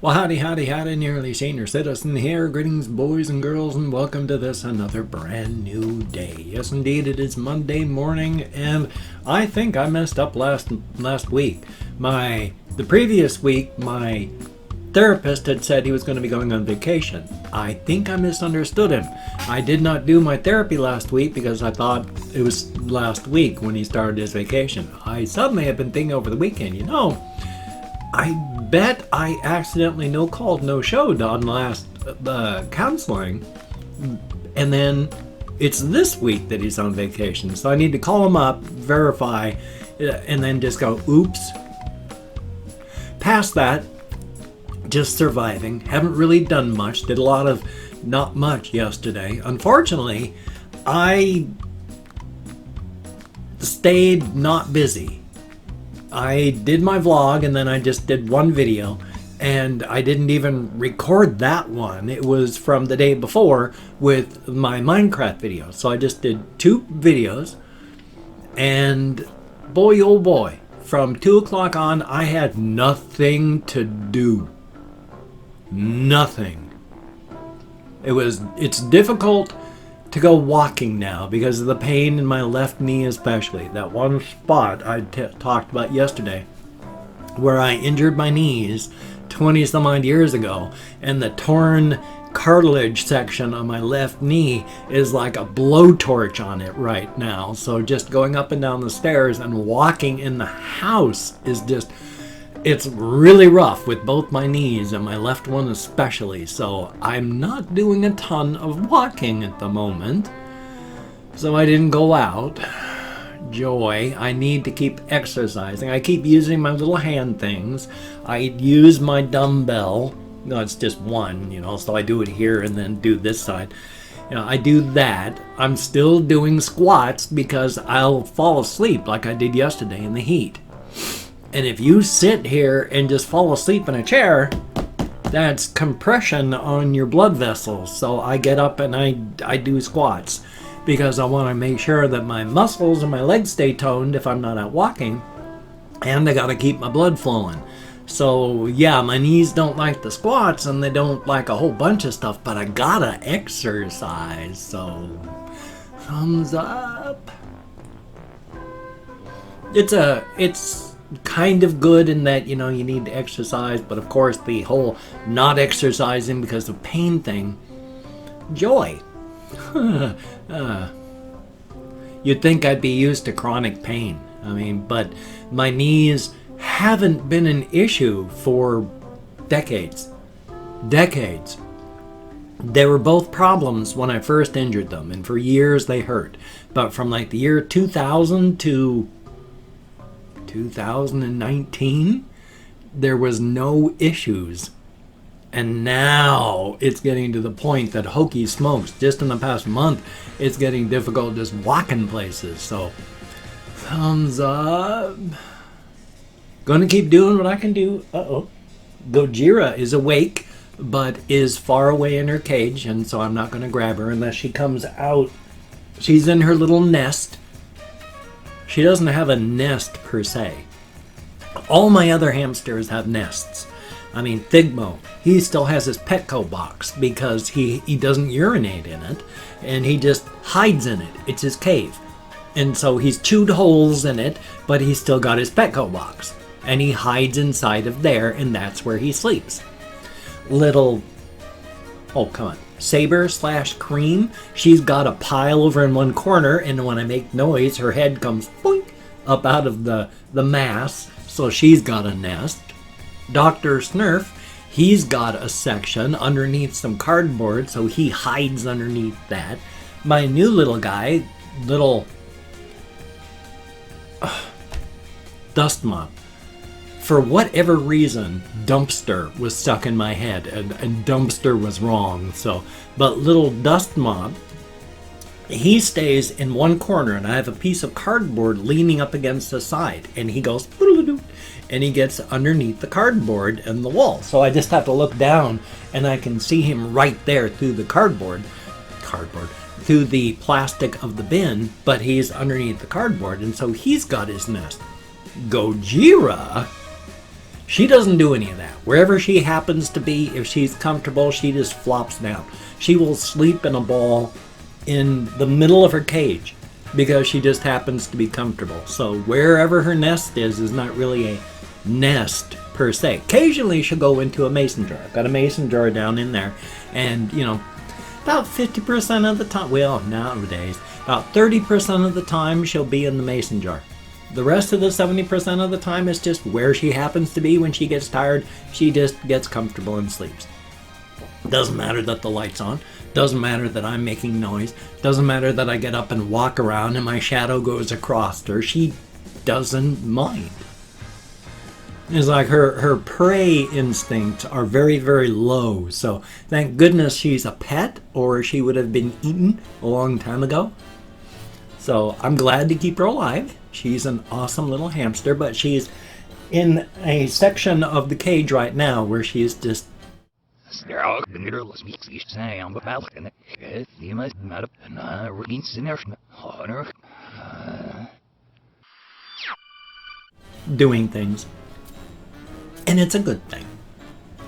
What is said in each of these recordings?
Well, howdy, howdy, howdy, nearly senior citizen here. Greetings, boys and girls, and welcome to this another brand new day. Yes, indeed, it is Monday morning, and I think I messed up last week. The previous week, my therapist had said he was going to be going on vacation. I think I misunderstood him. I did not do my therapy last week because I thought it was last week when he started his vacation. I suddenly have been thinking over the weekend, I bet I accidentally no-showed on last counseling, and then it's this week that he's on vacation. So I need to call him up, verify, and then just go, oops. Past that, just surviving. Haven't really done much. Did a lot of not much yesterday. Unfortunately, I stayed not busy. I did my vlog and then I just did one video, and I didn't even record that one. It was from the day before with my Minecraft video. So I just did 2 videos, and boy oh boy, from 2 o'clock on I had nothing to do. Nothing. It's difficult to go walking now because of the pain in my left knee, especially that one spot I talked about yesterday where I injured my knees 20 some odd years ago, and the torn cartilage section on my left knee is like a blowtorch on it right now. So just going up and down the stairs and walking in the house is it's really rough with both my knees, and my left one especially. So I'm not doing a ton of walking at the moment. So I didn't go out. Joy. I need to keep exercising. I keep using my little hand things. I use my dumbbell. No, it's just one, so I do it here and then do this side. I do that. I'm still doing squats because I'll fall asleep like I did yesterday in the heat. And if you sit here and just fall asleep in a chair, that's compression on your blood vessels. So I get up and I do squats because I want to make sure that my muscles and my legs stay toned if I'm not out walking. And I got to keep my blood flowing. So yeah, my knees don't like the squats and they don't like a whole bunch of stuff, but I gotta exercise. So thumbs up. It's kind of good in that, you need to exercise, but of course the whole not exercising because of pain thing, joy. You'd think I'd be used to chronic pain. But my knees haven't been an issue for decades. They were both problems when I first injured them, and for years they hurt. But from like the year 2000 to 2019, there was no issues. And now it's getting to the point that Hokey smokes. Just in the past month, it's getting difficult just walking places. So, thumbs up. Gonna keep doing what I can do. Gojira is awake, but is far away in her cage, and so I'm not gonna grab her unless she comes out. She's in her little nest. She doesn't have a nest per se. All my other hamsters have nests. Thigmo, he still has his Petco box because he doesn't urinate in it, and he just hides in it. It's his cave. And so he's chewed holes in it, but he's still got his Petco box. And he hides inside of there, and that's where he sleeps. Saber/Cream, she's got a pile over in one corner, and when I make noise, her head comes boink up out of the mass, so she's got a nest. Dr. Snurf, he's got a section underneath some cardboard, so he hides underneath that. My new little guy, dust mop. For whatever reason, dumpster was stuck in my head, and dumpster was wrong. But little dust mop, he stays in one corner, and I have a piece of cardboard leaning up against the side, and he goes, and he gets underneath the cardboard and the wall. So I just have to look down, and I can see him right there through the cardboard, through the plastic of the bin, but he's underneath the cardboard, and so he's got his nest. Gojira She doesn't do any of that. Wherever she happens to be, if she's comfortable, she just flops down. She will sleep in a ball in the middle of her cage because she just happens to be comfortable. So wherever her nest is not really a nest per se. Occasionally she'll go into a mason jar. I've got a mason jar down in there, and about 50% of the time, well, nowadays, about 30% of the time she'll be in the mason jar. The rest of the 70% of the time is just where she happens to be when she gets tired. She just gets comfortable and sleeps. Doesn't matter that the light's on. Doesn't matter that I'm making noise. Doesn't matter that I get up and walk around and my shadow goes across her. She doesn't mind. It's like her prey instincts are very, very low. So thank goodness she's a pet, or she would have been eaten a long time ago. So I'm glad to keep her alive. She's an awesome little hamster, but she's in a section of the cage right now where she is just doing things. And it's a good thing.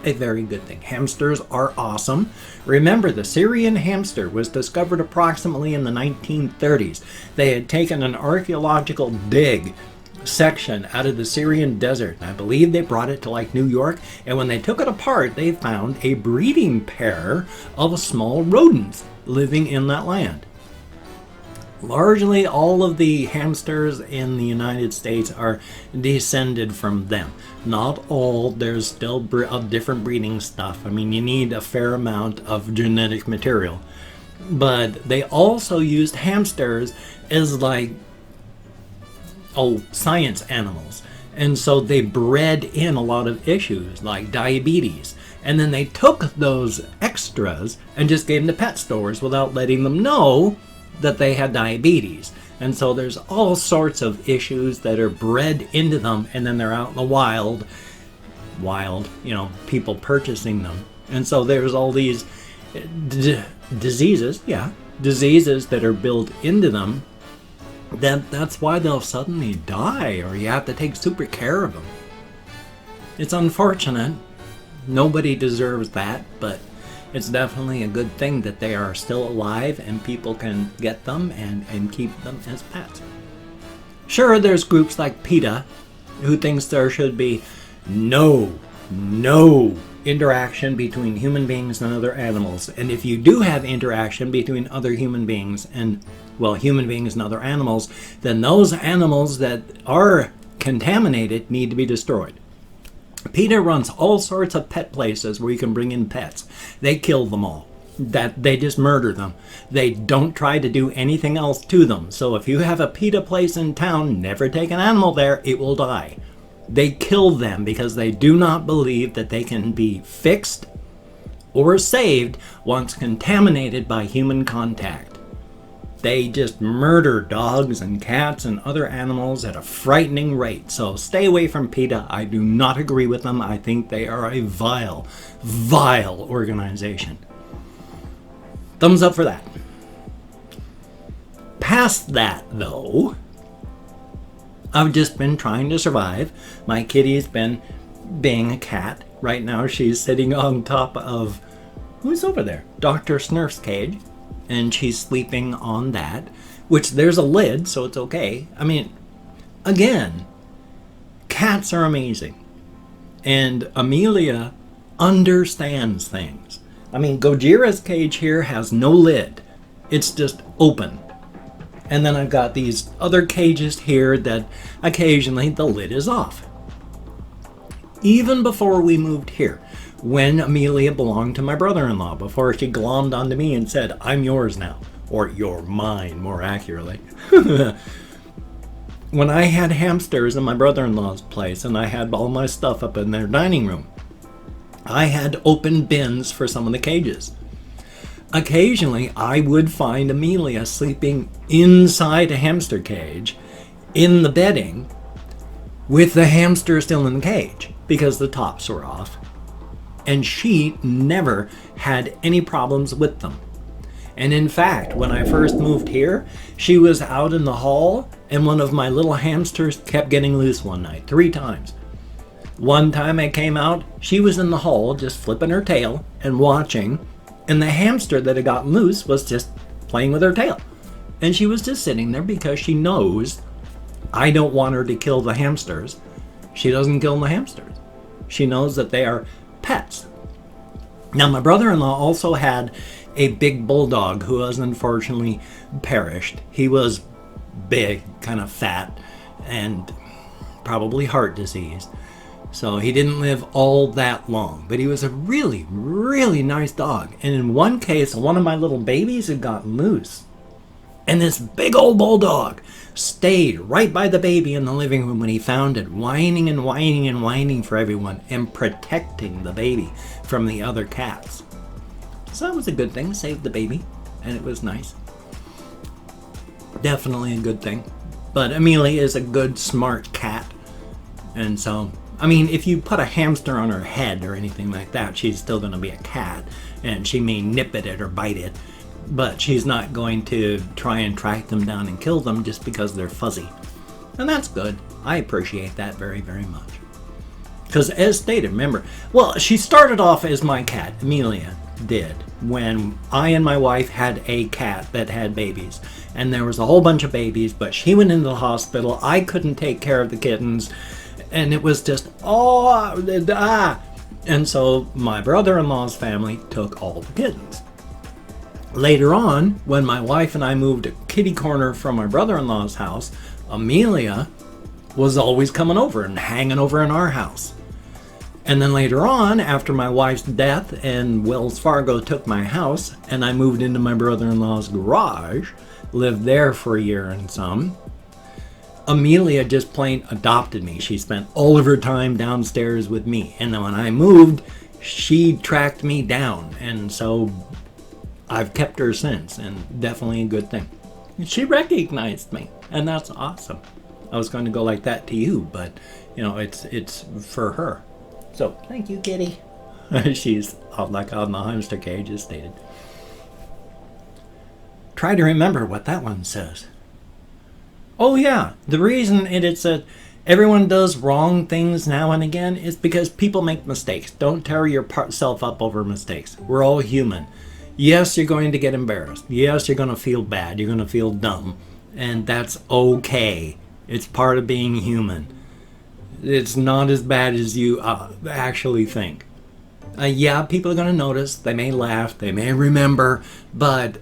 A very good thing. Hamsters are awesome. Remember, the Syrian hamster was discovered approximately in the 1930s. They had taken an archaeological dig section out of the Syrian desert. I believe they brought it to like New York, and when they took it apart, they found a breeding pair of small rodents living in that land. Largely all of the hamsters in the United States are descended from them. Not all, there's still different breeding stuff. I mean, you need a fair amount of genetic material. But they also used hamsters as like, science animals. And so they bred in a lot of issues like diabetes. And then they took those extras and just gave them to pet stores without letting them know that they had diabetes. And so there's all sorts of issues that are bred into them, and then they're out in the wild, people purchasing them. And so there's all these diseases that are built into them. That's why they'll suddenly die, or you have to take super care of them. It's unfortunate. Nobody deserves that, but it's definitely a good thing that they are still alive and people can get them and keep them as pets. Sure, there's groups like PETA who thinks there should be no interaction between human beings and other animals. And if you do have interaction between other human beings and, human beings and other animals, then those animals that are contaminated need to be destroyed. PETA runs all sorts of pet places where you can bring in pets. They kill them all. They just murder them. They don't try to do anything else to them. So if you have a PETA place in town, never take an animal there, it will die. They kill them because they do not believe that they can be fixed or saved once contaminated by human contact. They just murder dogs and cats and other animals at a frightening rate. So stay away from PETA. I do not agree with them. I think they are a vile, vile organization. Thumbs up for that. Past that, though, I've just been trying to survive. My kitty's been being a cat. Right now she's sitting on top of, who's over there? Dr. Snurf's cage. And she's sleeping on that, which there's a lid, so it's okay. I mean, again, cats are amazing. And Amelia understands things. I mean, Gojira's cage here has no lid. It's just open. And then I've got these other cages here that occasionally the lid is off. Even before we moved here, when Amelia belonged to my brother-in-law, before she glommed onto me and said, "I'm yours now," or "you're mine," more accurately. When I had hamsters in my brother-in-law's place and I had all my stuff up in their dining room, I had open bins for some of the cages. Occasionally, I would find Amelia sleeping inside a hamster cage in the bedding with the hamster still in the cage because the tops were off. And she never had any problems with them. And in fact, when I first moved here, she was out in the hall and one of my little hamsters kept getting loose one night, 3 times. One time I came out, she was in the hall just flipping her tail and watching, and the hamster that had gotten loose was just playing with her tail. And she was just sitting there because she knows I don't want her to kill the hamsters. She doesn't kill the hamsters. She knows that they are pets. Now, my brother-in-law also had a big bulldog who has unfortunately perished. He was big, kind of fat, and probably heart disease. So he didn't live all that long, but he was a really, really nice dog. And in one case, one of my little babies had gotten loose. And this big old bulldog stayed right by the baby in the living room when he found it, whining and whining and whining for everyone and protecting the baby from the other cats. So that was a good thing, saved the baby, and it was nice. Definitely a good thing. But Amelia is a good, smart cat. And so, I mean, if you put a hamster on her head or anything like that, she's still going to be a cat. And she may nip at it or bite it. But she's not going to try and track them down and kill them just because they're fuzzy. And that's good. I appreciate that very, very much. Because as stated, remember, well, she started off as my cat, Amelia did, when I and my wife had a cat that had babies. And there was a whole bunch of babies, but she went into the hospital. I couldn't take care of the kittens. And it was just, And so my brother-in-law's family took all the kittens. Later on, when my wife and I moved a kitty corner from my brother-in-law's house, Amelia was always coming over and hanging over in our house. And then later on, after my wife's death and Wells Fargo took my house, and I moved into my brother-in-law's garage, lived there for a year and some, Amelia just plain adopted me. She spent all of her time downstairs with me. And then when I moved, she tracked me down. And so I've kept her since, and definitely a good thing. She recognized me, and that's awesome. I was going to go like that to you, but you know, it's for her. So thank you, kitty. She's like on the hamster cage, as stated. Try to remember what that one says. Oh yeah, the reason it's that everyone does wrong things now and again is because people make mistakes. Don't tear yourself up over mistakes. We're all human. Yes, you're going to get embarrassed. Yes, you're going to feel bad. You're going to feel dumb. And that's okay. It's part of being human. It's not as bad as you actually think. Yeah, people are going to notice. They may laugh. They may remember. But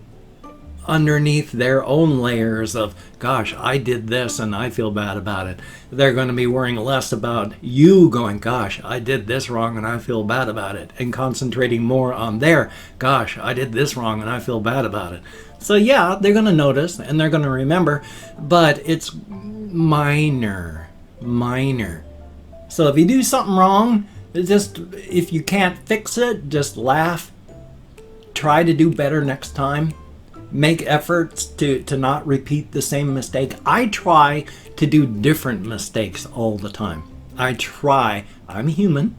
underneath their own layers of, gosh, I did this and I feel bad about it, they're going to be worrying less about you going, gosh, I did this wrong and I feel bad about it, and concentrating more on their, gosh, I did this wrong and I feel bad about it. So yeah, they're going to notice and they're going to remember, but it's minor. So if you do something wrong, just, if you can't fix it, just laugh. Try to do better next time. Make efforts to not repeat the same mistake. I try to do different mistakes all the time. I'm human.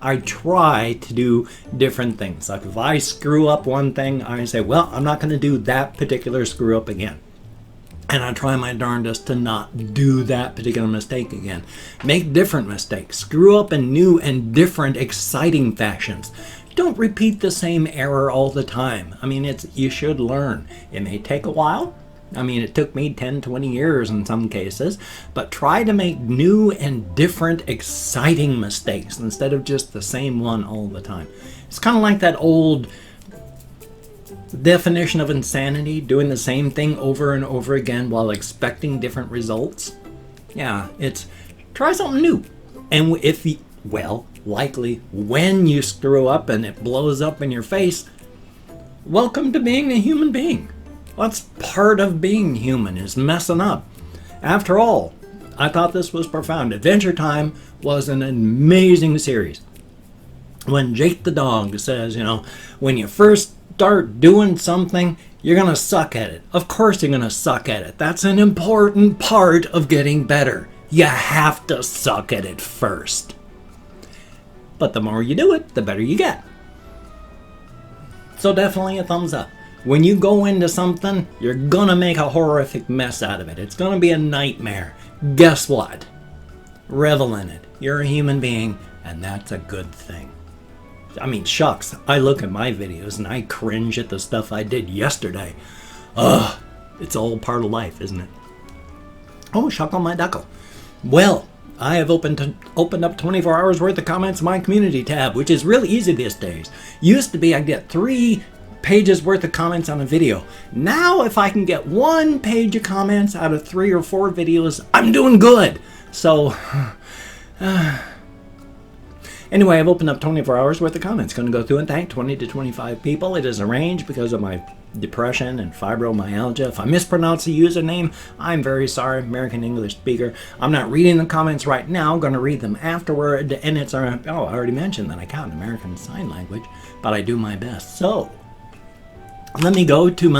I try to do different things. Like if I screw up one thing, I say, well, I'm not going to do that particular screw up again. And I try my darndest to not do that particular mistake again. Make different mistakes. Screw up in new and different, exciting fashions. Don't repeat the same error all the time. I mean, you should learn. It may take a while. I mean, it took me 10, 20 years in some cases, but try to make new and different, exciting mistakes instead of just the same one all the time. It's kind of like that old definition of insanity, doing the same thing over and over again while expecting different results. Yeah, it's try something new. And likely when you screw up and it blows up in your face, welcome to being a human being. That's part of being human, is messing up. After all, I thought this was profound. Adventure Time was an amazing series. When Jake the dog says, when you first start doing something, you're going to suck at it. Of course you're going to suck at it. That's an important part of getting better. You have to suck at it first. But the more you do it, the better you get. So definitely a thumbs up. When you go into something, you're gonna make a horrific mess out of it. It's gonna be a nightmare. Guess what? Revel in it. You're a human being, and that's a good thing. I mean, shucks, I look at my videos and I cringe at the stuff I did yesterday. Ugh, it's all part of life, isn't it? Oh, shuck on my duckle. Well, I have opened up 24 hours worth of comments in my community tab, which is really easy these days. Used to be I'd get 3 pages worth of comments on a video. Now if I can get 1 page of comments out of 3 or 4 videos, I'm doing good. So, anyway, I've opened up 24 hours worth of comments. Going to go through and thank 20 to 25 people. It is arranged because of my depression and fibromyalgia. If I mispronounce the username, I'm very sorry. American English speaker. I'm not reading the comments right now. I'm going to read them afterward. And it's, I already mentioned that I count American Sign Language, but I do my best. So, let me go to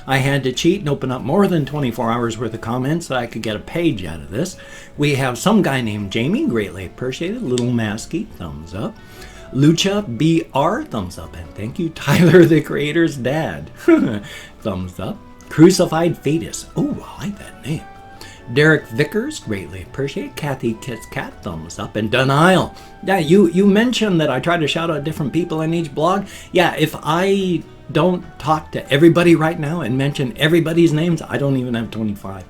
I had to cheat and open up more than 24 hours worth of comments so I could get a page out of this. We have some guy named Jamie, greatly appreciated. Little Masky, thumbs up. Lucha BR, thumbs up, and thank you. Tyler, the creator's dad, thumbs up. Crucified Fetus, oh, I like that name. Derek Vickers, greatly appreciate. Kathy Kit's Cat, thumbs up. And Denial, yeah, you mentioned that I try to shout out different people in each blog. Yeah, if I don't talk to everybody right now and mention everybody's names, I don't even have 25.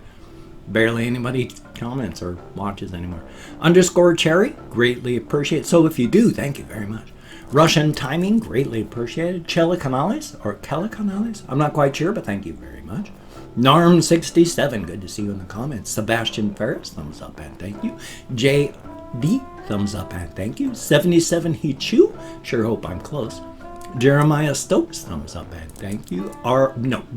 Barely anybody comments or watches anymore. Underscore Cherry, greatly appreciate. So if you do, thank you very much. Russian Timing, greatly appreciated. Chela Canales, or Kela Canales, I'm not quite sure, but thank you very much. Narm67, good to see you in the comments. Sebastian Ferris, thumbs up and thank you. JD, thumbs up and thank you. 77 Hichu, sure hope I'm close. Jeremiah Stokes, thumbs up and thank you.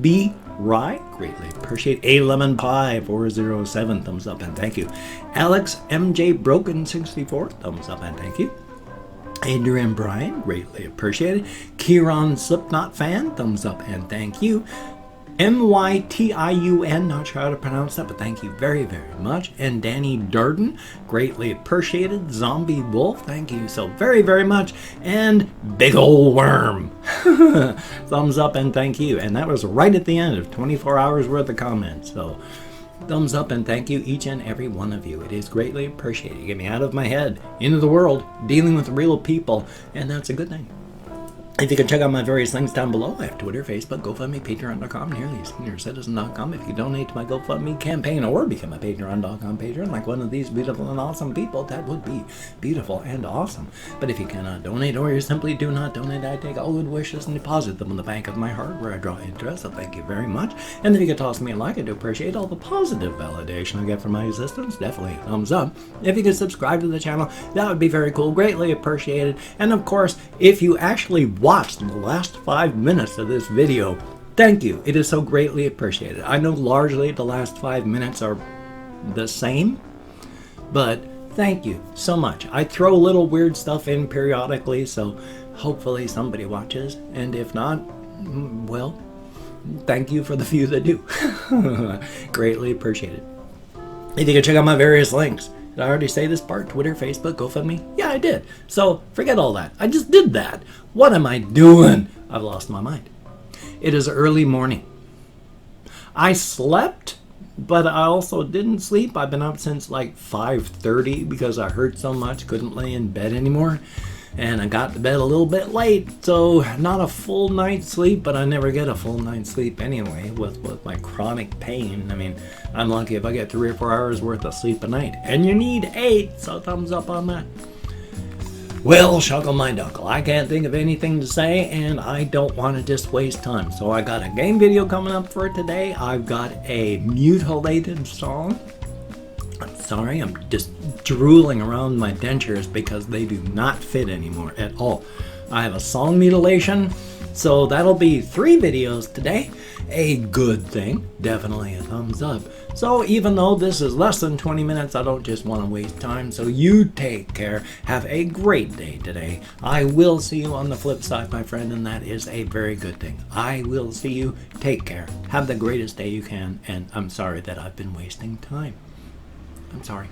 B. Rye, greatly appreciate. A Lemon Pie 407, thumbs up and thank you. Alex MJ Broken 64, thumbs up and thank you. Adrian Bryan, greatly appreciated. Kieran Slipknot fan, thumbs up and thank you. MYTIUN, not sure how to pronounce that, but thank you very, very much. And Danny Darden, greatly appreciated. Zombie Wolf, thank you so very, very much. And Big Ol' Worm, thumbs up and thank you. And that was right at the end of 24 hours worth of comments. So thumbs up and thank you, each and every one of you. It is greatly appreciated. You get me out of my head, into the world, dealing with real people, and that's a good thing. If you can check out my various links down below, I have Twitter, Facebook, GoFundMe, Patreon.com, NearlySeniorCitizen.com. If you donate to my GoFundMe campaign or become a Patreon.com patron like one of these beautiful and awesome people, that would be beautiful and awesome. But if you cannot donate or you simply do not donate, I take all good wishes and deposit them in the bank of my heart where I draw interest, so thank you very much. And if you could toss me a like, I do appreciate all the positive validation I get from my existence. Definitely a thumbs up. If you could subscribe to the channel, that would be very cool, greatly appreciated. And of course, if you actually watched the last 5 minutes of this video, thank you. It is so greatly appreciated. I know largely the last 5 minutes are the same, but thank you so much. I throw little weird stuff in periodically, so hopefully somebody watches, and if not, well, thank you for the few that do. Greatly appreciated. If you can check out my various links. Did I already say this part? Twitter, Facebook, GoFundMe? Yeah, I did. So forget all that. I just did that. What am I doing? I've lost my mind. It is early morning. I slept, but I also didn't sleep. I've been up since like 5:30 because I hurt so much, couldn't lay in bed anymore. And I got to bed a little bit late, so not a full night's sleep, but I never get a full night's sleep anyway with my chronic pain. I mean, I'm lucky if I get 3 or 4 hours worth of sleep a night. And you need 8, so thumbs up on that. Well, shuckle my duckle. I can't think of anything to say, and I don't want to just waste time. So I got a game video coming up for today. I've got a mutilated song. I'm sorry, I'm just drooling around my dentures because they do not fit anymore at all. I have a song mutilation, so that'll be 3 videos today. A good thing, definitely a thumbs up. So even though this is less than 20 minutes, I don't just want to waste time. So you take care. Have a great day today. I will see you on the flip side, my friend, and that is a very good thing. I will see you. Take care. Have the greatest day you can, and I'm sorry that I've been wasting time. I'm sorry.